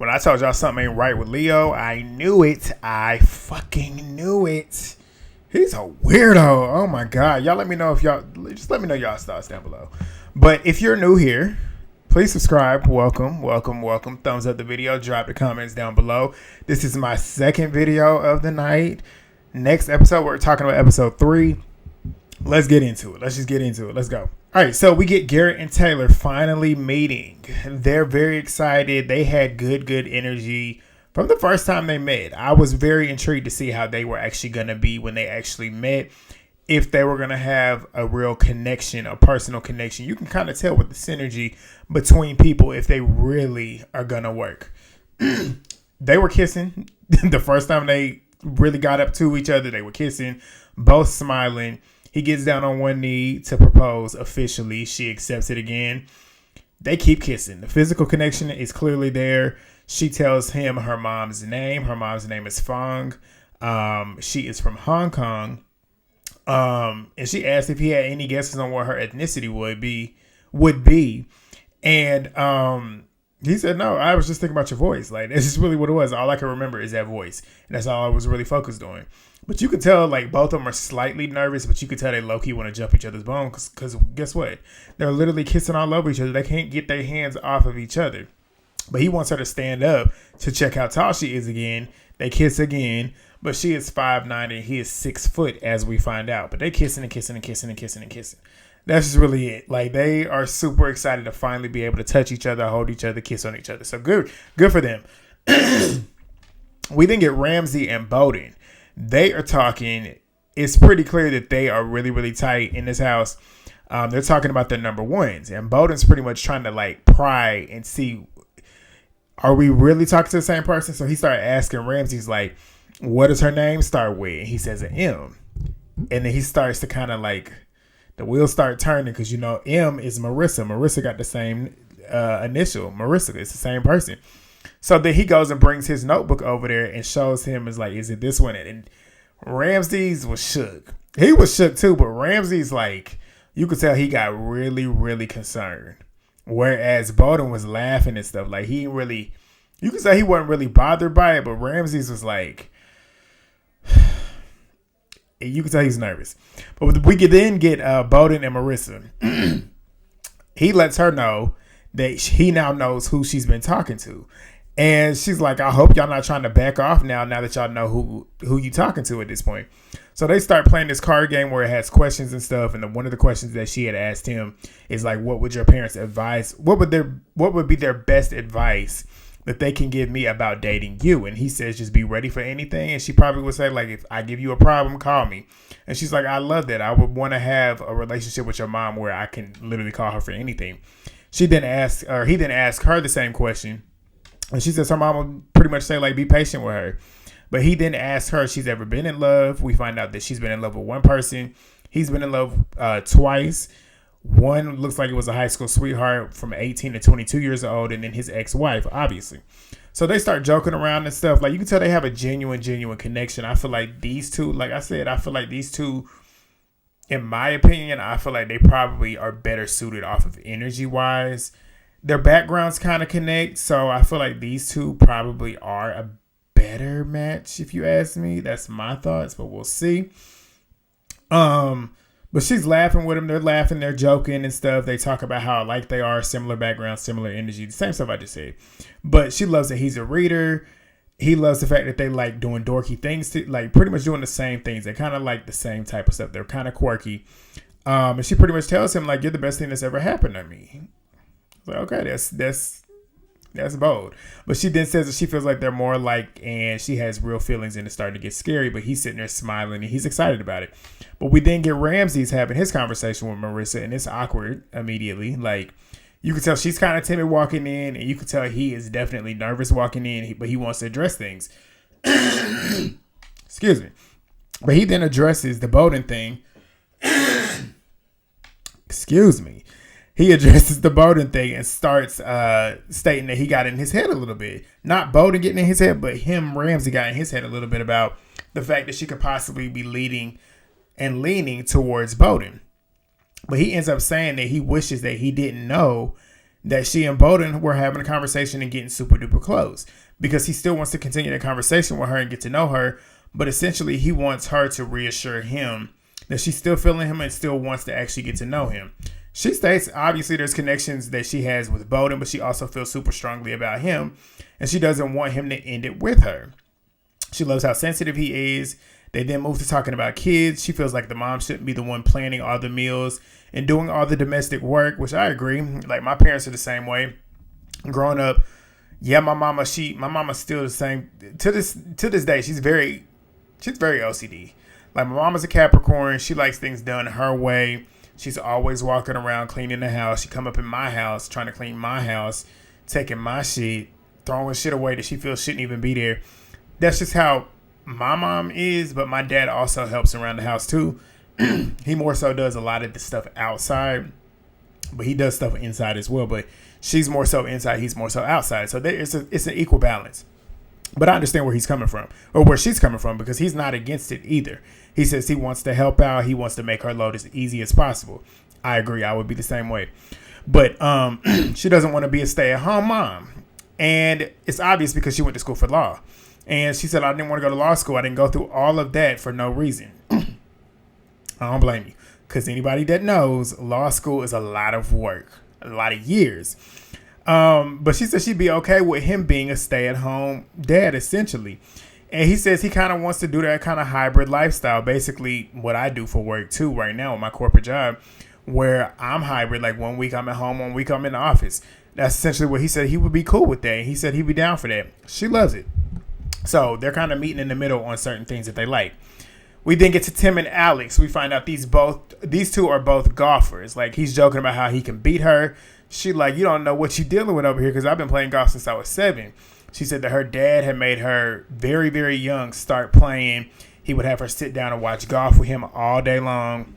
When I told y'all something ain't right with Leo, I knew it. I fucking knew it. He's a weirdo. Oh my God. Y'all let me know let me know y'all's thoughts down below. But if you're new here, please subscribe. Welcome. Thumbs up the video. Drop the comments down below. This is my second video of the night. Next episode, we're talking about episode 3. Let's get into it. Let's just get into it. Let's go. All right, so we get Garrett and Taylor finally meeting. They're very excited. They had good energy from the first time they met. I was very intrigued to see how they were actually going to be when they actually met. If they were going to have a real connection, a personal connection. You can kind of tell with the synergy between people if they really are going to work. They were kissing. The first time they really got up to each other, they were kissing, both smiling. He gets down on one knee to propose officially. She accepts it again. They keep kissing. The physical connection is clearly there. She tells him her mom's name. Her mom's name is Fong. She is from Hong Kong. And she asked if he had any guesses on what her ethnicity would be. And he said, no, I was just thinking about your voice. Like, that's just really what it was. All I can remember is that voice. And that's all I was really focused on. But you could tell, like, both of them are slightly nervous, but you could tell they low-key want to jump each other's bone because guess what? They're literally kissing all over each other. They can't get their hands off of each other. But he wants her to stand up to check how tall she is again. They kiss again, but she is 5'9" and he is 6 foot, as we find out. But they kissing and kissing and kissing and kissing and kissing. That's just really it. Like, they are super excited to finally be able to touch each other, hold each other, kiss on each other. So good for them. We then get Ramsey and Bowden. They are talking. It's pretty clear that they are really tight in this house. They're talking about their number ones. And Bowden's pretty much trying to, like, pry and see, are we really talking to the same person? So he started asking Ramsey's, like, what does her name start with? And he says an M. And then he starts to kind of, like, the wheels start turning because, you know, M is Marissa. Marissa got the same initial. Marissa, it's the same person. So then he goes and brings his notebook over there and shows him, is like, is it this one? And Ramsey's was shook. He was shook too, but Ramsey's, like, you could tell he got really concerned. Whereas Bowden was laughing and stuff. Like, you could say he wasn't really bothered by it, but Ramsey's was like, you could tell he's nervous. But we could then get Bowden and Marissa. He lets her know that he now knows who she's been talking to. And she's like, I hope y'all not trying to back off now that y'all know who you talking to at this point. So they start playing this card game where it has questions and stuff. And one of the questions that she had asked him is like, what would your parents advise? What would be their best advice that they can give me about dating you? And he says, just be ready for anything. And she probably would say, like, if I give you a problem, call me. And she's like, I love that. I would want to have a relationship with your mom where I can literally call her for anything. He then asked her the same question. And she says her mom would pretty much say, like, be patient with her. But he then asked her if she's ever been in love. We find out that she's been in love with one person. He's been in love twice. One looks like it was a high school sweetheart from 18 to 22 years old. And then his ex-wife, obviously. So they start joking around and stuff. Like, you can tell they have a genuine connection. I feel like these two, like I said, in my opinion, I feel like they probably are better suited off of energy-wise. Their backgrounds kind of connect, so I feel like these two probably are a better match, if you ask me. That's my thoughts, but we'll see. But she's laughing with him. They're laughing, they're joking and stuff. They talk about how alike they are, similar backgrounds, similar energy, the same stuff I just said. But she loves that he's a reader. He loves the fact that they like doing dorky things, like pretty much doing the same things. They kind of like the same type of stuff. They're kind of quirky. And she pretty much tells him, like, you're the best thing that's ever happened to me. Like, okay, that's bold. But she then says that she feels like they're more alike and she has real feelings and it's starting to get scary, but he's sitting there smiling and he's excited about it. But we then get Ramsey's having his conversation with Marissa and it's awkward immediately. Like, you can tell she's kind of timid walking in and you can tell he is definitely nervous walking in, but he wants to address things. Excuse me. But he then addresses the Bowden thing. Excuse me. He addresses the Bowden thing and starts stating that he got in his head a little bit. Not Bowden getting in his head, but Ramsey got in his head a little bit about the fact that she could possibly be leading and leaning towards Bowden. But he ends up saying that he wishes that he didn't know that she and Bowden were having a conversation and getting super duper close because he still wants to continue the conversation with her and get to know her. But essentially, he wants her to reassure him that she's still feeling him and still wants to actually get to know him. She states, obviously, there's connections that she has with Bowden, but she also feels super strongly about him, and she doesn't want him to end it with her. She loves how sensitive he is. They then move to talking about kids. She feels like the mom shouldn't be the one planning all the meals and doing all the domestic work, which I agree. Like, my parents are the same way. Growing up, yeah, my mama's still the same. To this day, she's very OCD. Like, my mama's a Capricorn. She likes things done her way. She's always walking around cleaning the house. She come up in my house, trying to clean my house, taking my shit, throwing shit away that she feels shouldn't even be there. That's just how my mom is, but my dad also helps around the house too. He more so does a lot of the stuff outside, but he does stuff inside as well. But she's more so inside, he's more so outside. So it's an equal balance. But I understand where he's coming from, or where she's coming from, because he's not against it either. He says he wants to help out. He wants to make her load as easy as possible. I agree. I would be the same way. But she doesn't want to be a stay-at-home mom. And it's obvious because she went to school for law. And she said, I didn't want to go to law school. I didn't go through all of that for no reason. I don't blame you. Because anybody that knows, law school is a lot of work, a lot of years. But she said she'd be okay with him being a stay-at-home dad, essentially. And he says he kind of wants to do that kind of hybrid lifestyle. Basically, what I do for work, too, right now with my corporate job, where I'm hybrid. Like, 1 week I'm at home, 1 week I'm in the office. That's essentially what he said. He would be cool with that. He said he'd be down for that. She loves it. So they're kind of meeting in the middle on certain things that they like. We then get to Tim and Alex. We find out these two are both golfers. Like, he's joking about how he can beat her. She like, you don't know what you're dealing with over here because I've been playing golf since I was 7. She said that her dad had made her very, very young start playing. He would have her sit down and watch golf with him all day long.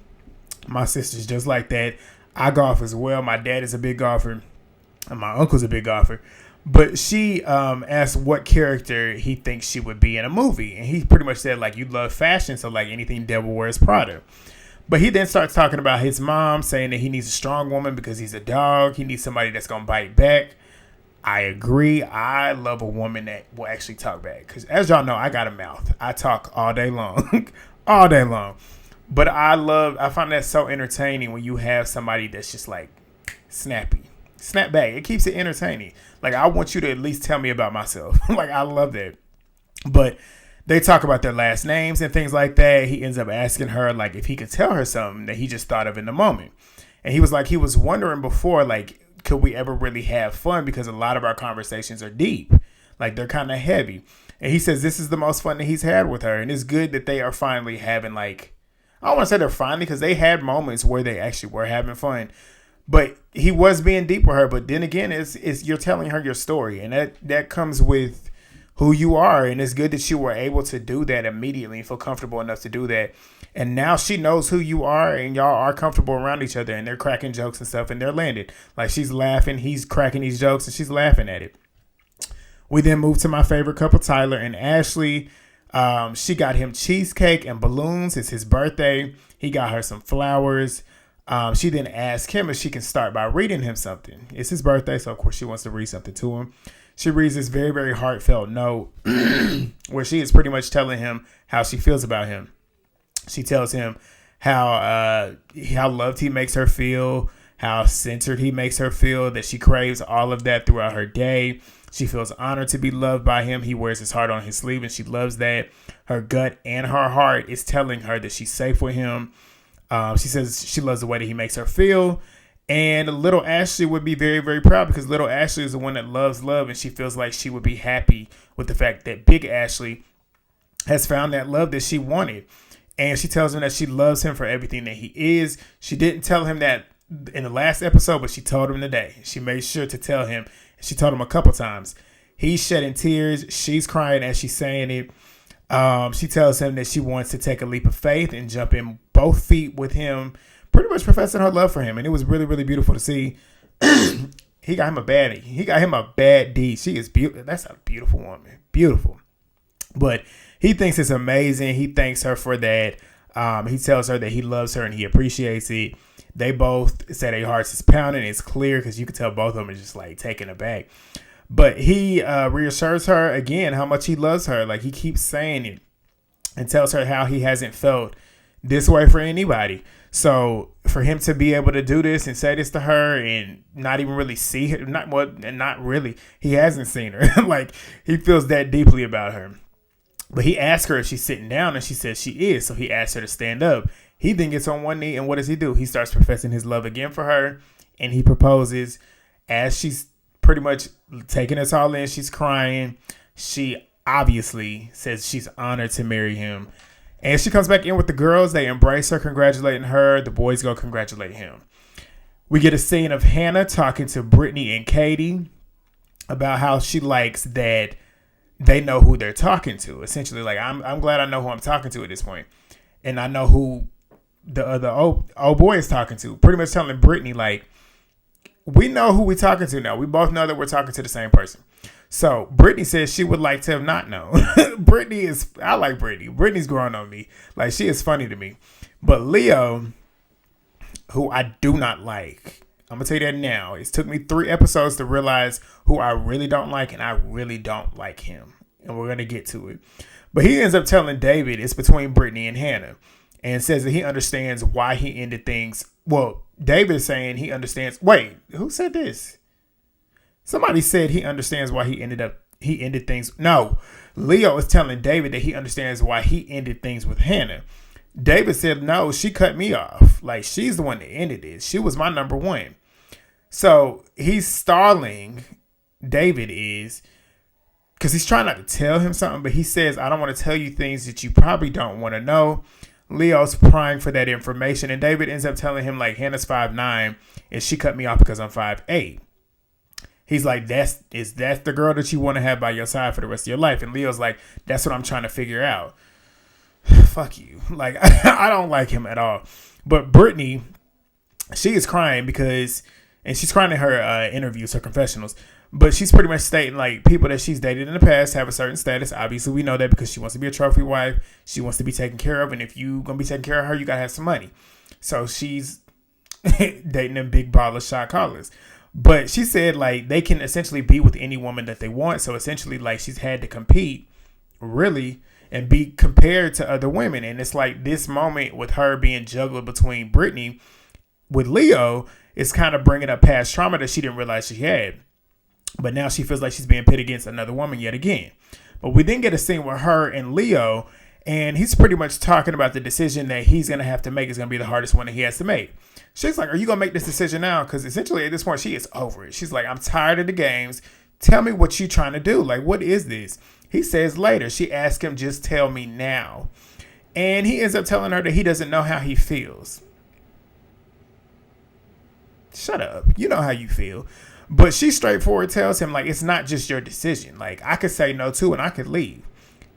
My sister's just like that. I golf as well. My dad is a big golfer. And my uncle's a big golfer. But she asked what character he thinks she would be in a movie. And he pretty much said, like, you love fashion, so, like, anything Devil Wears Prada. But he then starts talking about his mom, saying that he needs a strong woman because he's a dog. He needs somebody that's going to bite back. I agree. I love a woman that will actually talk back. Because as y'all know, I got a mouth. I talk all day long. All day long. But I find that so entertaining when you have somebody that's just, like, snappy. Snap back. It keeps it entertaining. Like, I want you to at least tell me about myself. Like, I love that. But they talk about their last names and things like that. He ends up asking her, like, if he could tell her something that he just thought of in the moment. And he was like, he was wondering before, like, could we ever really have fun? Because a lot of our conversations are deep. Like, they're kind of heavy. And he says this is the most fun that he's had with her. And it's good that they are finally having, like, I don't want to say they're finally, because they had moments where they actually were having fun. But he was being deep with her. But then again, it's you're telling her your story. And that comes with who you are. And it's good that you were able to do that immediately and feel comfortable enough to do that. And now she knows who you are and y'all are comfortable around each other. And they're cracking jokes and stuff and they're landed. Like, she's laughing. He's cracking these jokes and she's laughing at it. We then move to my favorite couple, Tyler and Ashley. She got him cheesecake and balloons. It's his birthday. He got her some flowers. She then asked him if she can start by reading him something. It's his birthday, so of course she wants to read something to him. She reads this very, very heartfelt note where she is pretty much telling him how she feels about him. She tells him how loved he makes her feel, how centered he makes her feel, that she craves all of that throughout her day. She feels honored to be loved by him. He wears his heart on his sleeve, and she loves that. Her gut and her heart is telling her that she's safe with him. She says she loves the way that he makes her feel. And little Ashley would be very, very proud because little Ashley is the one that loves love. And she feels like she would be happy with the fact that big Ashley has found that love that she wanted. And she tells him that she loves him for everything that he is. She didn't tell him that in the last episode, but she told him today. She made sure to tell him. She told him a couple times. He's shedding tears. She's crying as she's saying it. She tells him that she wants to take a leap of faith and jump in both feet with him, pretty much professing her love for him. And it was really, really beautiful to see. He got him a baddie. He got him a bad D. She is beautiful. That's a beautiful woman. Beautiful. But he thinks it's amazing. He thanks her for that. He tells her that he loves her and he appreciates it. They both say their hearts is pounding. It's clear because you can tell both of them are just like taken aback. But he reassures her again how much he loves her. Like he keeps saying it and tells her how he hasn't felt this way for anybody. So for him to be able to do this and say this to her and not even really see her, not really, he hasn't seen her. Like he feels that deeply about her. But he asks her if she's sitting down and she says she is. So he asks her to stand up. He then gets on one knee and what does he do? He starts professing his love again for her and he proposes as she's pretty much taking us all in. She's crying. She obviously says she's honored to marry him. And she comes back in with the girls. They embrace her, congratulating her. The boys go congratulate him. We get a scene of Hannah talking to Brittany and Katie about how she likes that they know who they're talking to. Essentially, like, I'm glad I know who I'm talking to at this point. And I know who the other old boy is talking to. Pretty much telling Brittany, like, we know who we're talking to now. We both know that we're talking to the same person. So Brittany says she would like to have not known. I like Brittany. Brittany's growing on me. Like, she is funny to me. But Leo, who I do not like, I'm going to tell you that now. It took me 3 episodes to realize who I really don't like, and I really don't like him. And we're going to get to it. But he ends up telling David it's between Brittany and Hannah and says that he understands why he ended things. Well, David is saying he understands. Wait, who said this? Somebody said he understands why he ended things. No, Leo is telling David that he understands why he ended things with Hannah. David said, no, she cut me off. Like, she's the one that ended it. She was my number one. So he's stalling, David is, because he's trying not to tell him something, but he says, I don't want to tell you things that you probably don't want to know. Leo's prying for that information, and David ends up telling him, like, Hannah's 5'9", and she cut me off because I'm 5'8". He's like, that's the girl that you want to have by your side for the rest of your life. And Leo's like, that's what I'm trying to figure out. Fuck you. Like, I don't like him at all. But Brittany, she is crying and she's crying in her interviews, her confessionals. But she's pretty much stating, like, people that she's dated in the past have a certain status. Obviously, we know that because she wants to be a trophy wife. She wants to be taken care of. And if you're going to be taking care of her, you got to have some money. So she's dating them big baller shot callers. But she said, like, they can essentially be with any woman that they want. So essentially, like, she's had to compete, really, and be compared to other women. And it's like this moment with her being juggled between Brittany with Leo is kind of bringing up past trauma that she didn't realize she had. But now she feels like she's being pitted against another woman yet again. But we then get a scene with her and Leo, and he's pretty much talking about the decision that he's going to have to make is going to be the hardest one that he has to make. She's like, are you going to make this decision now? Because essentially at this point, she is over it. She's like, I'm tired of the games. Tell me what you're trying to do. Like, what is this? He says later. She asks him, just tell me now. And he ends up telling her that he doesn't know how he feels. Shut up. You know how you feel. But she straightforward tells him, like, it's not just your decision. Like, I could say no too and I could leave.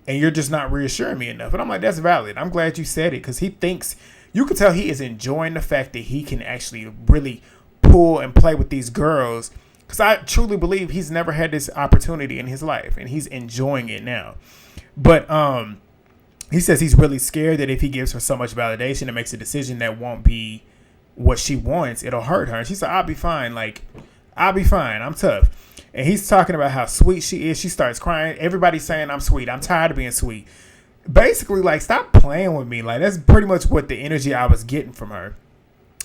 And you're just not reassuring me enough. And I'm like, that's valid. I'm glad you said it because he thinks, you can tell he is enjoying the fact that he can actually really pull and play with these girls. Because I truly believe he's never had this opportunity in his life and he's enjoying it now. But he says he's really scared that if he gives her so much validation and makes a decision that won't be what she wants, it'll hurt her. And she said, I'll be fine. Like, I'll be fine. I'm tough. And he's talking about how sweet she is. She starts crying. Everybody's saying I'm sweet. I'm tired of being sweet. Basically, like, stop playing with me. Like, that's pretty much what the energy I was getting from her.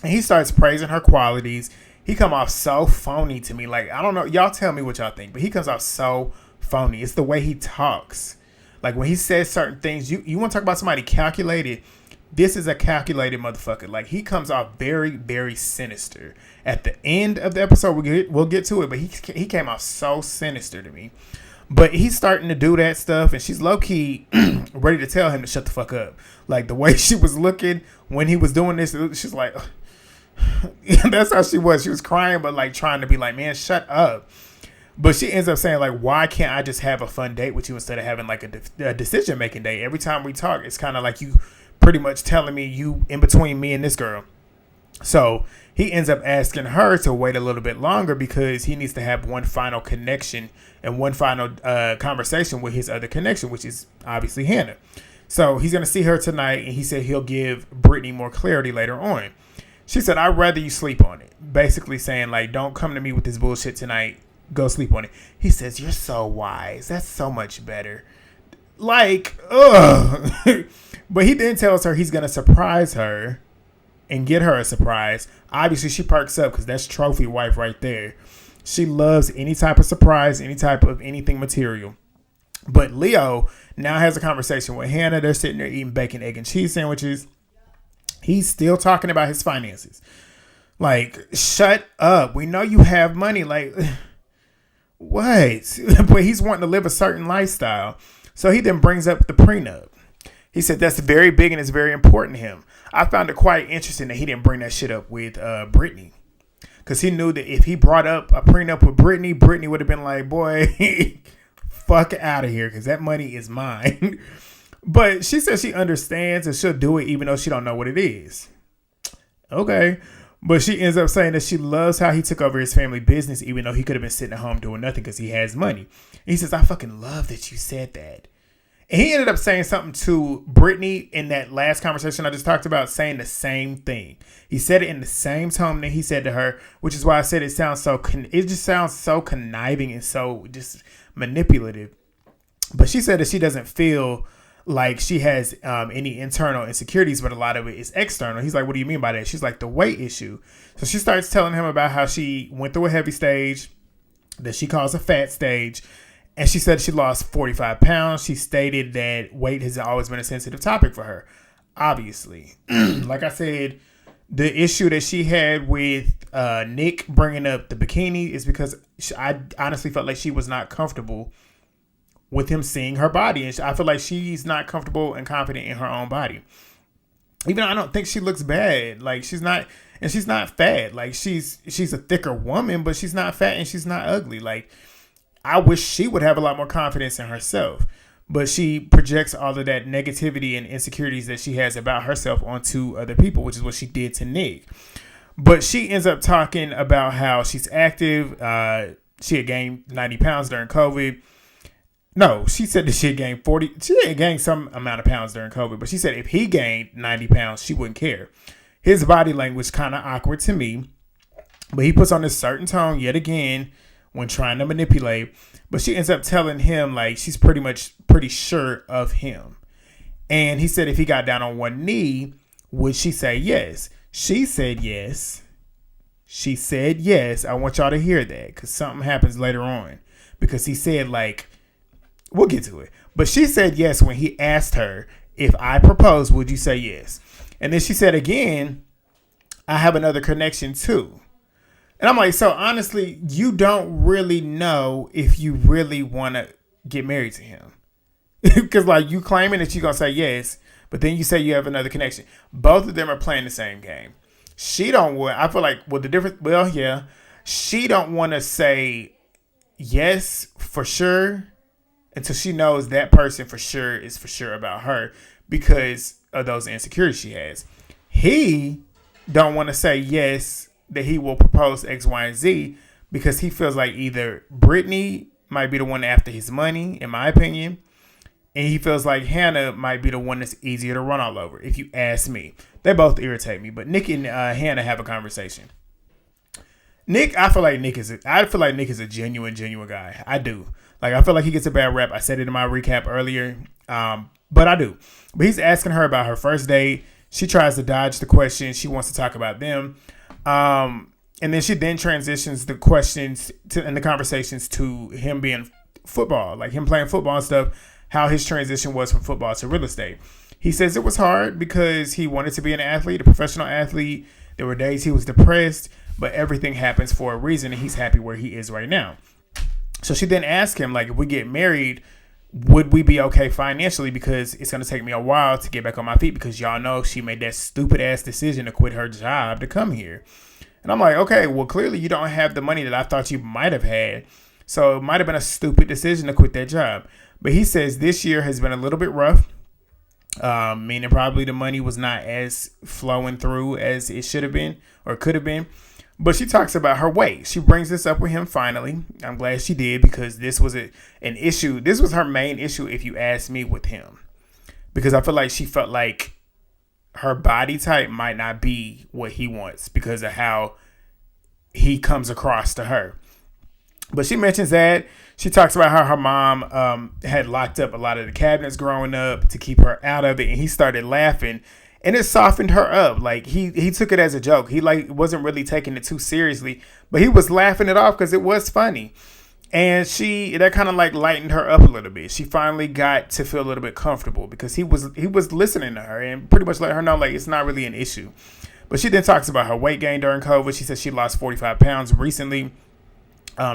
And he starts praising her qualities. He come off so phony to me. Like, I don't know. Y'all tell me what y'all think. But he comes off so phony. It's the way he talks. Like, when he says certain things, you want to talk about somebody calculated. This is a calculated motherfucker. Like, he comes off very, very sinister. At the end of the episode, we'll get to it. But he came off so sinister to me. But he's starting to do that stuff, and she's low-key ready to tell him to shut the fuck up. Like, the way she was looking when he was doing this, she's like, that's how she was. She was crying, but, like, trying to be like, man, shut up. But she ends up saying, like, why can't I just have a fun date with you instead of having, like, a decision-making date? Every time we talk, it's kind of like you pretty much telling me you in between me and this girl. So he ends up asking her to wait a little bit longer because he needs to have one final connection and one final conversation with his other connection, which is obviously Hannah. So he's going to see her tonight, and he said he'll give Brittany more clarity later on. She said, I'd rather you sleep on it. Basically saying, like, don't come to me with this bullshit tonight. Go sleep on it. He says, you're so wise. That's so much better. Like, ugh. But he then tells her he's going to surprise her and get her a surprise. Obviously, she perks up because that's trophy wife right there. She loves any type of surprise, any type of anything material. But Leo now has a conversation with Hannah. They're sitting there eating bacon, egg, and cheese sandwiches. He's still talking about his finances. Like, shut up. We know you have money. Like, what? But he's wanting to live a certain lifestyle. So he then brings up the prenup. He said that's very big and it's very important to him. I found it quite interesting that he didn't bring that shit up with Brittany. Because he knew that if he brought up a prenup with Brittany, Brittany would have been like, boy, fuck out of here because that money is mine. But she says she understands and she'll do it even though she don't know what it is. Okay. But she ends up saying that she loves how he took over his family business even though he could have been sitting at home doing nothing because he has money. And he says, I fucking love that you said that. And he ended up saying something to Brittany in that last conversation I just talked about, saying the same thing. He said it in the same tone that he said to her, which is why I said it just sounds so conniving and so just manipulative. But she said that she doesn't feel like she has any internal insecurities, but a lot of it is external. He's like, what do you mean by that? She's like, the weight issue. So she starts telling him about how she went through a heavy stage that she calls a fat stage. And she said she lost 45 pounds. She stated that weight has always been a sensitive topic for her. Obviously, like I said, the issue that she had with Nick bringing up the bikini is because I honestly felt like she was not comfortable with him seeing her body. And I feel like she's not comfortable and confident in her own body. Even though I don't think she looks bad. Like she's not fat. Like she's a thicker woman, but she's not fat and she's not ugly. Like I wish she would have a lot more confidence in herself. But she projects all of that negativity and insecurities that she has about herself onto other people, which is what she did to Nick. But she ends up talking about how she's active. She had gained 90 pounds during COVID. No, she said that she had gained 40. She had gained some amount of pounds during COVID, but she said if he gained 90 pounds, she wouldn't care. His body language kind of awkward to me, but he puts on this certain tone yet again when trying to manipulate. But she ends up telling him like she's pretty sure of him. And he said if he got down on one knee, would she say yes? She said yes. She said yes. I want y'all to hear that because something happens later on. Because he said like, we'll get to it. But she said yes when he asked her, if I propose, would you say yes? And then she said again, I have another connection too. And I'm like, so honestly, you don't really know if you really want to get married to him. Because like you claiming that you're going to say yes, but then you say you have another connection. Both of them are playing the same game. She don't want, I feel like, she don't want to say yes for sure until she knows that person for sure is for sure about her because of those insecurities she has. He don't want to say yes that he will propose X, Y, and Z because he feels like either Brittany might be the one after his money, in my opinion, and he feels like Hannah might be the one that's easier to run all over, if you ask me. They both irritate me, but Nick and Hannah have a conversation. I feel like Nick is a genuine guy. I do. Like, I feel like he gets a bad rep. I said it in my recap earlier, but I do. But he's asking her about her first date. She tries to dodge the question. She wants to talk about them. And then she transitions the questions and the conversations to him being football, like him playing football and stuff, how his transition was from football to real estate. He says it was hard because he wanted to be an athlete, a professional athlete. There were days he was depressed, but everything happens for a reason and he's happy where he is right now. So she then asked him, like, if we get married, would we be okay financially? Because it's going to take me a while to get back on my feet because y'all know she made that stupid ass decision to quit her job to come here. And I'm like, okay, well, clearly you don't have the money that I thought you might have had. So it might have been a stupid decision to quit that job. But he says this year has been a little bit rough, meaning probably the money was not as flowing through as it should have been or could have been. But she talks about her weight. She brings this up with him finally. I'm glad she did because this was an issue. This was her main issue, if you ask me, with him. Because I feel like she felt like her body type might not be what he wants because of how he comes across to her. But she mentions that. She talks about how her mom had locked up a lot of the cabinets growing up to keep her out of it. And he started laughing. And it softened her up. Like, he took it as a joke. He, like, wasn't really taking it too seriously. But he was laughing it off because it was funny. And that kind of, like, lightened her up a little bit. She finally got to feel a little bit comfortable because he was listening to her and pretty much let her know, like, it's not really an issue. But she then talks about her weight gain during COVID. She said she lost 45 pounds recently.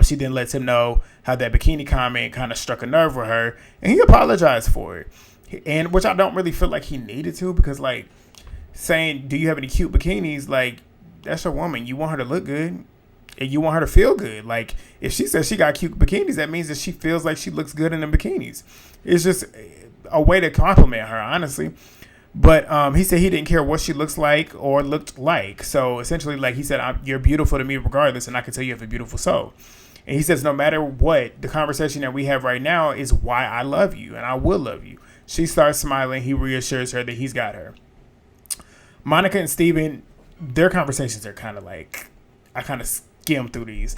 She then lets him know how that bikini comment kind of struck a nerve with her, and he apologized for it. And which I don't really feel like he needed to, because like saying, "Do you have any cute bikinis?" Like, that's your woman. You want her to look good, and you want her to feel good. Like, if she says she got cute bikinis, that means that she feels like she looks good in the bikinis. It's just a way to compliment her, honestly. But he said he didn't care what she looks like or looked like. So essentially, like he said, you're beautiful to me regardless, and I can tell you have a beautiful soul. And he says, no matter what, the conversation that we have right now is why I love you, and I will love you. She starts smiling. He reassures her that he's got her. Monica and Steven, their conversations are kind of like, I kind of skim through these.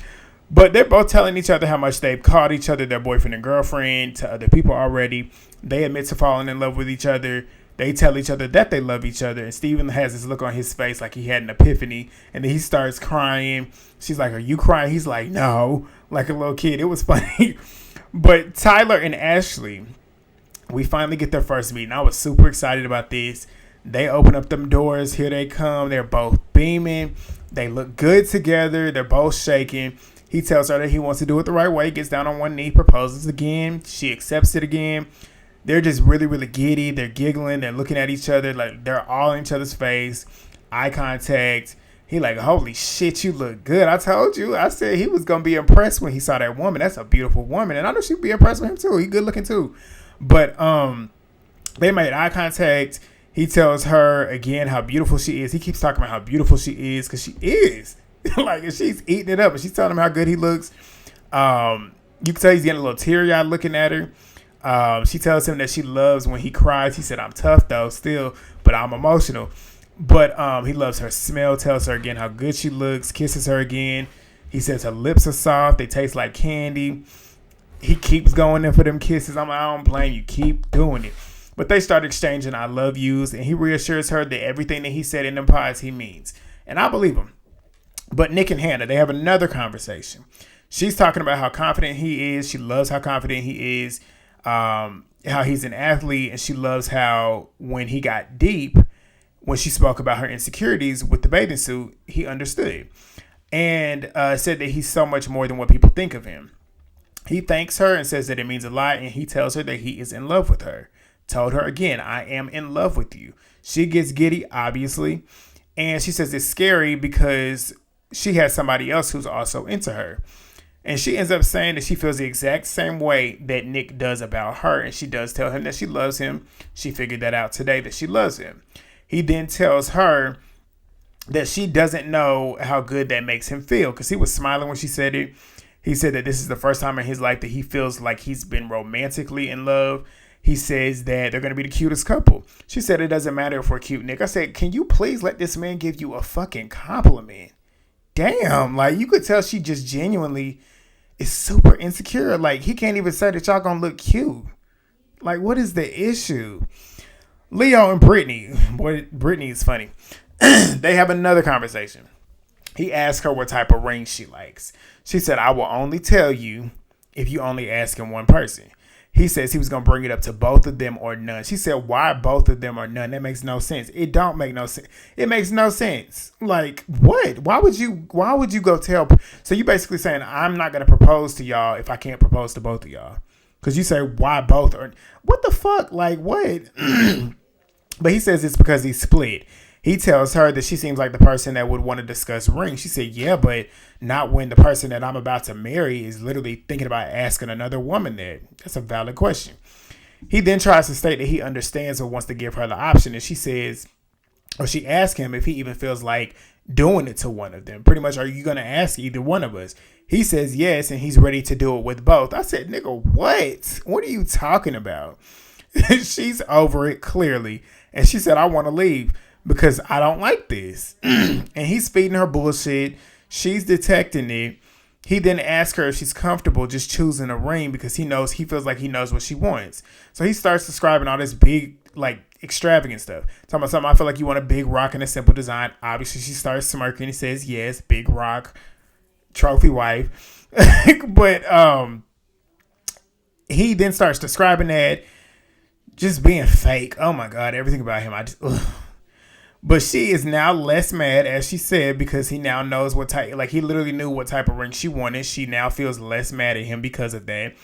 But they're both telling each other how much they've called each other their boyfriend and girlfriend to other people already. They admit to falling in love with each other. They tell each other that they love each other. And Steven has this look on his face like he had an epiphany. And then he starts crying. She's like, are you crying? He's like, no. Like a little kid. It was funny. But Tyler and Ashley, we finally get their first meeting. I was super excited about this. They open up them doors. Here they come. They're both beaming. They look good together. They're both shaking. He tells her that he wants to do it the right way. Gets down on one knee. Proposes again. She accepts it again. They're just really, really giddy. They're giggling. They're looking at each other. Like, they're all in each other's face. Eye contact. He like, holy shit, you look good. I told you. I said he was going to be impressed when he saw that woman. That's a beautiful woman. And I know she'd be impressed with him, too. He good looking, too. But they made eye contact. He tells her, again, how beautiful she is. He keeps talking about how beautiful she is because she is. Like, and she's eating it up. And she's telling him how good he looks. You can tell he's getting a little teary-eyed looking at her. She tells him that she loves when he cries. He said, I'm tough though still, but I'm emotional. But he loves her smell, tells her again how good she looks, kisses her again. He says her lips are soft. They taste like candy. He keeps going in for them kisses. I don't blame you. Keep doing it. But they start exchanging I love yous, and he reassures her that everything that he said in them pies he means. And I believe him. But Nick and Hannah, they have another conversation. She's talking about how confident he is. She loves how confident he is. How he's an athlete, and she loves how when he got deep, when she spoke about her insecurities with the bathing suit, he understood and said that he's so much more than what people think of him. He thanks her and says that it means a lot, and he tells her that he is in love with her. Told her again, I am in love with you. She gets giddy, obviously, and she says it's scary because she has somebody else who's also into her. And she ends up saying that she feels the exact same way that Nick does about her. And she does tell him that she loves him. She figured that out today, that she loves him. He then tells her that she doesn't know how good that makes him feel, because he was smiling when she said it. He said that this is the first time in his life that he feels like he's been romantically in love. He says that they're going to be the cutest couple. She said it doesn't matter if we're cute, Nick. I said, can you please let this man give you a fucking compliment? Damn, like you could tell she just genuinely is super insecure. Like, he can't even say that y'all gonna look cute. Like, what is the issue? Leo and Brittany. Boy, Brittany is funny. They have another conversation. He asked her what type of ring she likes. She said, I will only tell you if you only ask him one person. He says he was going to bring it up to both of them or none. She said, why both of them or none? That makes no sense. It don't make no sense. It makes no sense. Like, what? Why would you go tell? So you basically saying, I'm not going to propose to y'all if I can't propose to both of y'all. Because you say, why both? Or what the fuck? Like, what? But he says it's because he's split. He tells her that she seems like the person that would want to discuss rings. She said, yeah, but not when the person that I'm about to marry is literally thinking about asking another woman that. That's a valid question. He then tries to state that he understands or wants to give her the option. And she says, or she asks him if he even feels like doing it to one of them. Pretty much, are you going to ask either one of us? He says yes, and he's ready to do it with both. I said, nigga, what? What are you talking about? She's over it, clearly. And she said, I want to leave. because I don't like this. And he's feeding her bullshit. She's detecting it. He then asks her if she's comfortable just choosing a ring because he feels like he knows what she wants. So he starts describing all this big, like, extravagant stuff. Talking about something, I feel like you want a big rock and a simple design. Obviously, she starts smirking. He says, yes, big rock, trophy wife. But he then starts describing that, just being fake. Oh my God, everything about him. But she is now less mad, as she said, because he now knows what type, like he literally knew what type of ring she wanted. She now feels less mad at him because of that.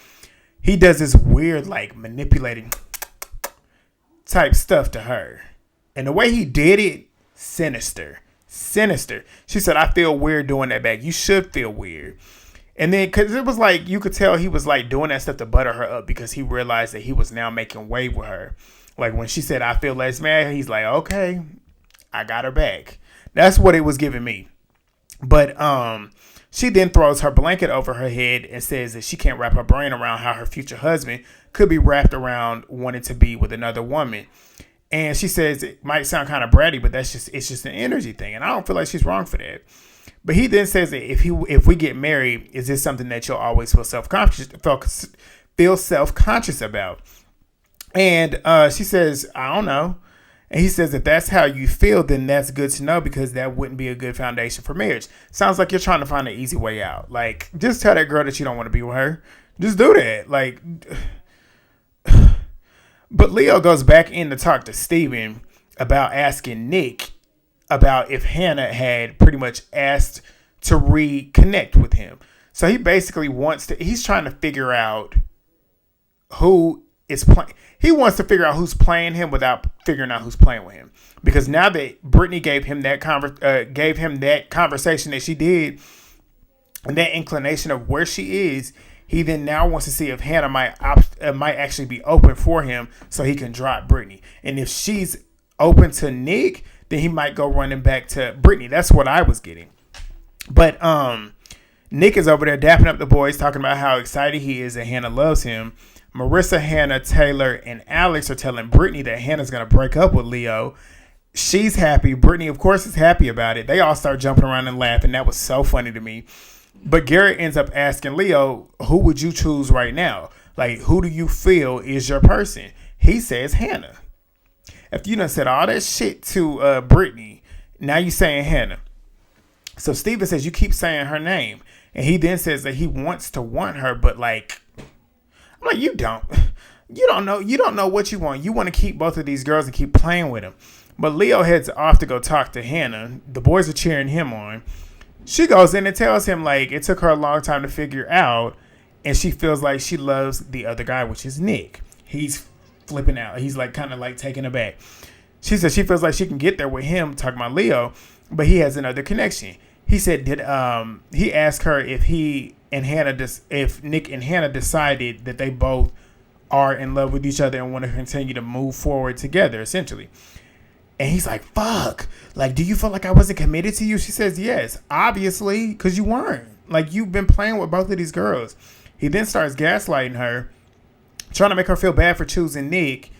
He does this weird, like, manipulating type stuff to her. And the way he did it, sinister. She said, I feel weird doing that back. You should feel weird. And then, because it was like, you could tell he was like doing that stuff to butter her up because he realized that he was now making wave with her. Like when she said, I feel less mad, he's like, okay, I got her back. That's what it was giving me. But she then throws her blanket over her head and says that she can't wrap her brain around how her future husband could be wrapped around wanting to be with another woman. And she says it might sound kind of bratty, but it's just an energy thing. And I don't feel like she's wrong for that. But he then says that if we get married, is this something that you'll always feel self-conscious about? And she says, I don't know. And he says, if that's how you feel, then that's good to know because that wouldn't be a good foundation for marriage. Sounds like you're trying to find an easy way out. Like, just tell that girl that you don't want to be with her. Just do that. Like, but Leo goes back in to talk to Steven about asking Nick about if Hannah had pretty much asked to reconnect with him. So he basically he's trying to figure out who is playing. He wants to figure out who's playing him without figuring out who's playing with him. Because now that Brittany gave him that conversation that she did, and that inclination of where she is, he then now wants to see if Hannah might actually be open for him so he can drop Brittany. And if she's open to Nick, then he might go running back to Brittany. That's what I was getting. But Nick is over there dapping up the boys, talking about how excited he is that Hannah loves him. Marissa, Hannah, Taylor, and Alex are telling Brittany that Hannah's going to break up with Leo. She's happy. Brittany, of course, is happy about it. They all start jumping around and laughing. That was so funny to me. But Garrett ends up asking Leo, who would you choose right now? Like, who do you feel is your person? He says Hannah. If you done said all that shit to Brittany, now you saying Hannah. So Steven says you keep saying her name. And he then says that he wants to want her, but like, I'm like, you don't know what you want. You want to keep both of these girls and keep playing with them. But Leo heads off to go talk to Hannah. The boys are cheering him on. She goes in and tells him like it took her a long time to figure out. And she feels like she loves the other guy, which is Nick. He's flipping out. He's like kind of like taken aback. She says she feels like she can get there with him, talking about Leo, but he has another connection. He said he asked her if Nick and Hannah decided that they both are in love with each other and want to continue to move forward together, essentially. And he's like, fuck. Like, do you feel like I wasn't committed to you? She says, yes, obviously, because you weren't. Like, you've been playing with both of these girls. He then starts gaslighting her, trying to make her feel bad for choosing Nick.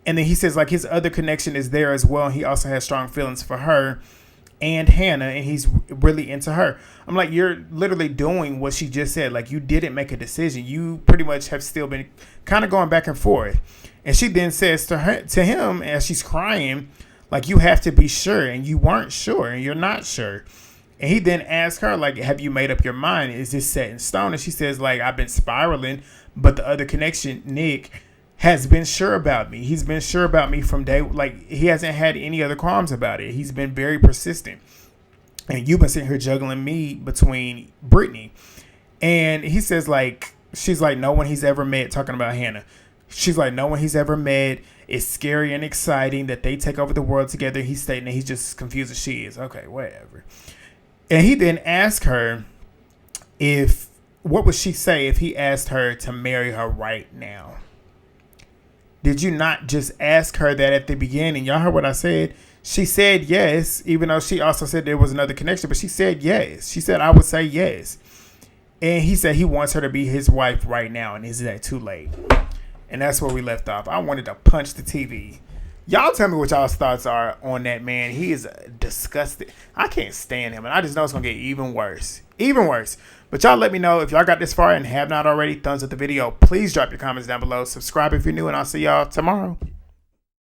And then he says, like, his other connection is there as well. He also has strong feelings for her and Hannah, and he's really into her. I'm like, you're literally doing what she just said. Like, you didn't make a decision. You pretty much have still been kind of going back and forth. And she then says to him as she's crying, like, you have to be sure, and you weren't sure, and you're not sure. And he then asks her, like, have you made up your mind? Is this set in stone? And she says, like, I've been spiraling, but the other connection, Nick, has been sure about me. He's been sure about me from day, like, he hasn't had any other qualms about it. He's been very persistent. And you've been sitting here juggling me between Brittany. And he says, like, she's like, no one he's ever met, talking about Hannah. She's like, no one he's ever met. It's scary and exciting that they take over the world together. He's stating that he's just as confused as she is. Okay, whatever. And he then asked her what would she say if he asked her to marry her right now? Did you not just ask her that at the beginning? Y'all heard what I said? She said yes, even though she also said there was another connection, but she said yes. She said, I would say yes. And he said he wants her to be his wife right now, and is that too late? And that's where we left off. I wanted to punch the TV. Y'all tell me what y'all's thoughts are on that man. He is disgusting. I can't stand him, and I just know it's gonna get even worse. Even worse. But y'all let me know if y'all got this far and have not already. Thumbs up the video. Please drop your comments down below. Subscribe if you're new, and I'll see y'all tomorrow.